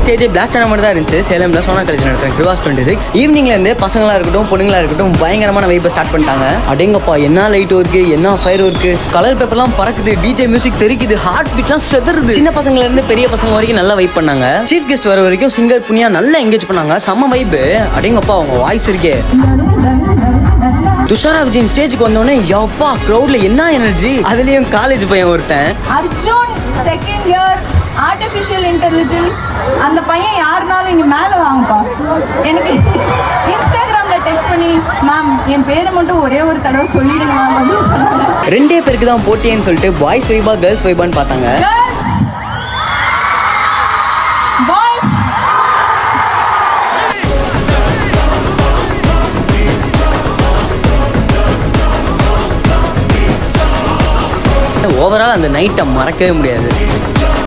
ஸ்டேஜே blast ஆன மாதிரி தான் இருந்துச்சு. சேலம்ல சோனா காலேஜ் நடத்துறேன் கிருவாஸ் 26. ஈவினிங்ல இருந்து பசங்களா இருக்கட்டும் பொண்ணுங்களா இருக்கட்டும் பயங்கரமான வைப்பை ஸ்டார்ட் பண்ணிட்டாங்க. அடேங்கப்பா என்ன லைட் ஒர்க்கு, என்ன ஃபயர் ஒர்க்கு, கலர் பேப்பர்லாம் பறக்குது, டிஜே மியூசிக் தெரிக்குது, ஹார்ட் பீட்லாம் செதறுது. சின்ன பசங்கள்ல இருந்து பெரிய பசங்க வரைக்கும் நல்லா வைப் பண்ணாங்க. சீஃப் கெஸ்ட் வர வரைக்கும் சிங்கர் புனியா நல்லா என்கேஜ் பண்ணாங்க. செம்ம வைப். அடேங்கப்பா அவங்க வாய்ஸ் இருக்கே. துஷாரா விஜயன் ஸ்டேஜுக்கு வந்தோடனே யப்பா கிரௌட்ல என்ன எனர்ஜி. அதுலயும் காலேஜ் பையன் ஒருத்தன் Arjun second year artificial intelligence. அந்த பையன் யாருனாலும் இங்க மேல வாங்கப்பா. எனக்கு இன்ஸ்டாகிராம்ல டெக்ஸ்ட் பண்ணி மேம் என் பேரை மட்டும் ஒரே ஒரு தடவை சொல்லிடுங்க மேம் அப்படின்னு சொன்னாங்க. 2 பேருக்கு தான் போட்டியேன்னு சொல்லிட்டு பாய்ஸ் வைபா கேர்ள்ஸ் வைபான்னு பார்த்தாங்க. பாய்ஸ் ஓவரால் அந்த நைட்டை மறக்கவே முடியாது.